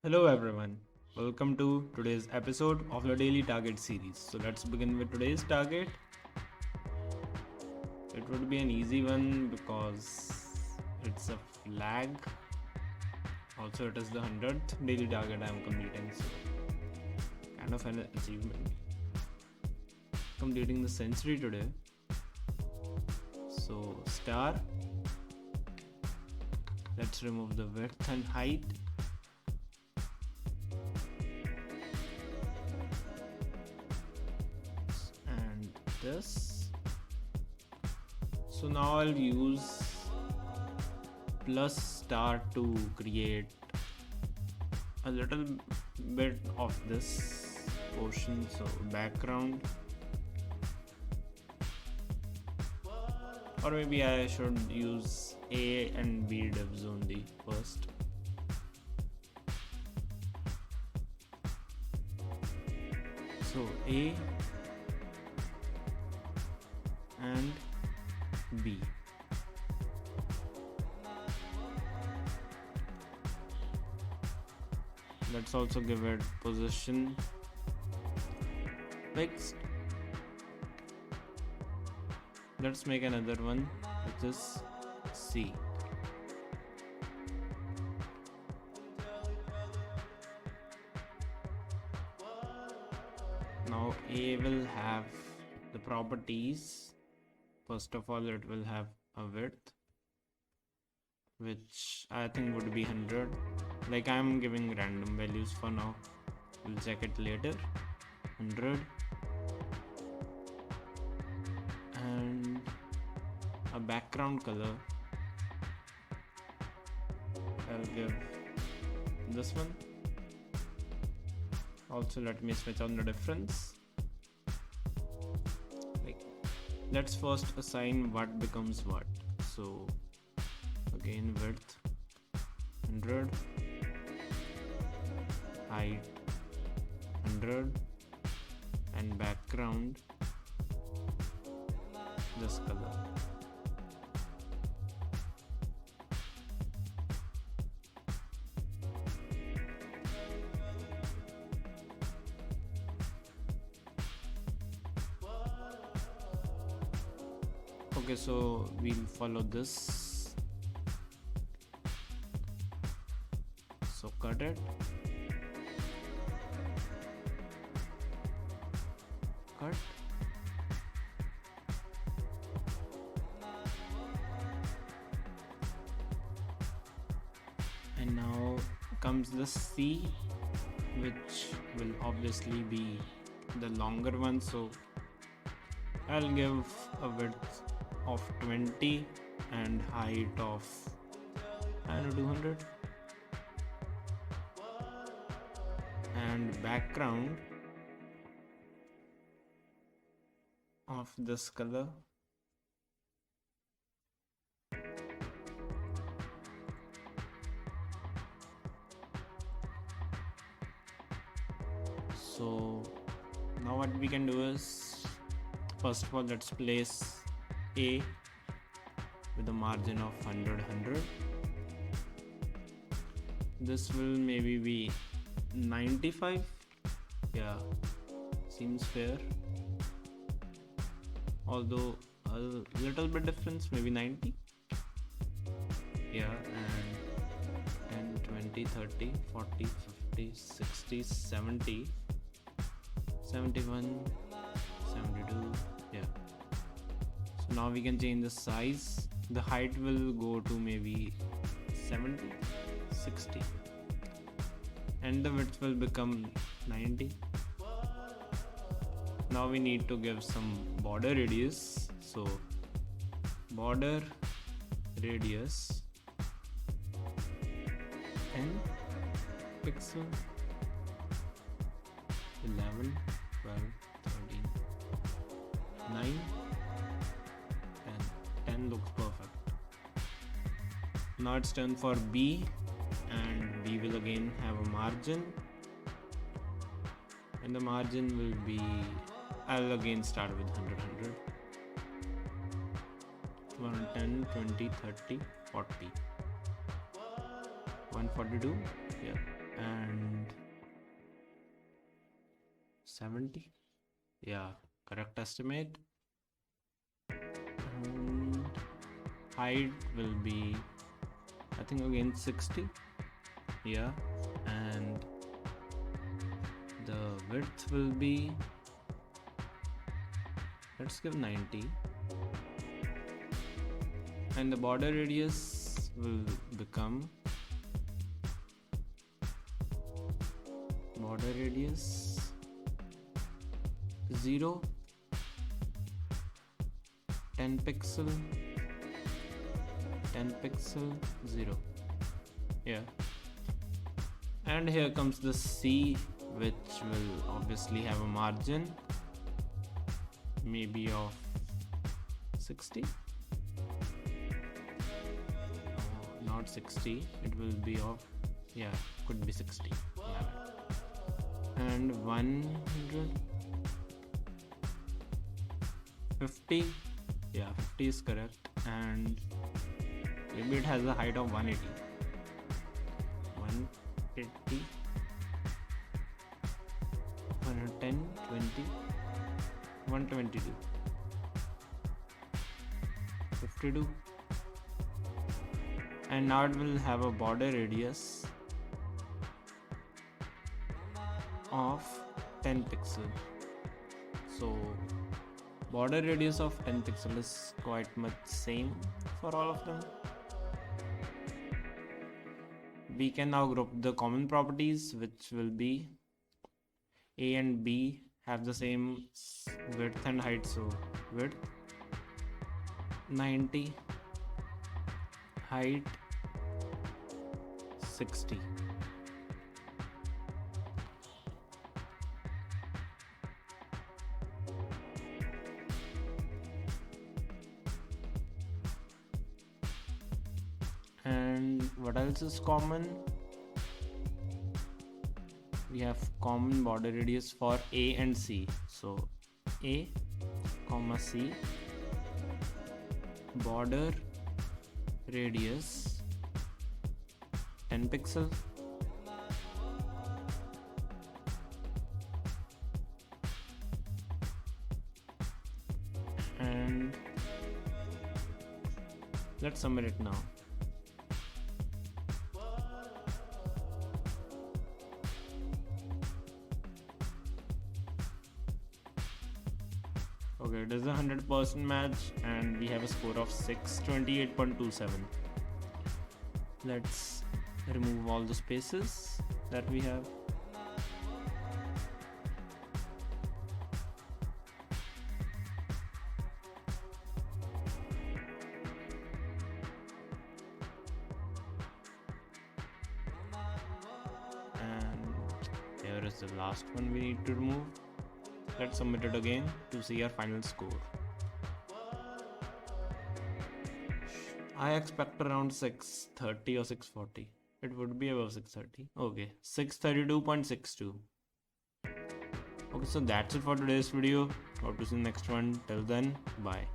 Hello everyone, welcome to today's episode of the Daily Target series. So let's begin with today's target. It would be an easy one because it's a flag. Also, it is the 100th daily target I am completing, so kind of an achievement. Completing the century today. So, star. Let's remove the width and height. This. So now I'll use plus star to create a little bit of this portion. So background, or maybe I should use A and B divs only first. So A and B. Let's also give it position. Next, let's make another one, which is C. Now A will have the properties. First of all, it will have a width, which I think would be 100. Like, I'm giving random values for now. We'll check it later. 100. And a background color. I'll give this one. Also, let me switch on the difference. Let's first assign what becomes what. So again, width 100, height 100, and background this color. Okay, so we'll follow this. So cut it. Cut. And now comes the C, which will obviously be the longer one. So I'll give a width of 20 and height of 200, and background of this color. So now what we can do is, first of all, let's place A with a margin of 100. This will maybe be 95. Yeah, seems fair. Although a little bit difference, maybe 90. Yeah, and 10, 20, 30, 40, 50, 60, 70, 71, 72. Yeah. So now we can change the size. The height will go to maybe 70, 60, and the width will become 90. Now we need to give some border radius. So border radius 10 pixel, 11, 12, 13, 9, 10 looks perfect. Now it's done for B, and B will again have a margin, and the margin will be, I'll again start with 100, 110, 20, 30, 40, 142. Yeah, and 70. Yeah, correct estimate. And height will be, I think, again 60. Yeah, and the width will be, let's give 90. And the border radius will become border radius 0, 10 pixel, 10 pixel, 0. Yeah. And here comes the C, which will obviously have a margin maybe of 60. Not 60, it will be of, yeah, could be 60. And 150, yeah, 50 is correct. And maybe it has a height of 180, 180, 110, 20, 122, 52. And now it will have a border radius of 10 pixel. So border radius of 10 pixel is quite much same for all of them. We can now group the common properties, which will be A and B have the same width and height. So width 90, height 60. And what else is common? We have common border radius for A and C. So A, comma C, border radius 10 pixel, and let's submit it now. Okay, it is a 100% match and we have a score of 628.27. Let's remove all the spaces that we have. And here is the last one we need to remove. Let's submit it again to see our final score. I expect around 630 or 640. It would be above 630. Okay, 632.62. Okay, so that's it for today's video. Hope to see you in the next one. Till then, bye.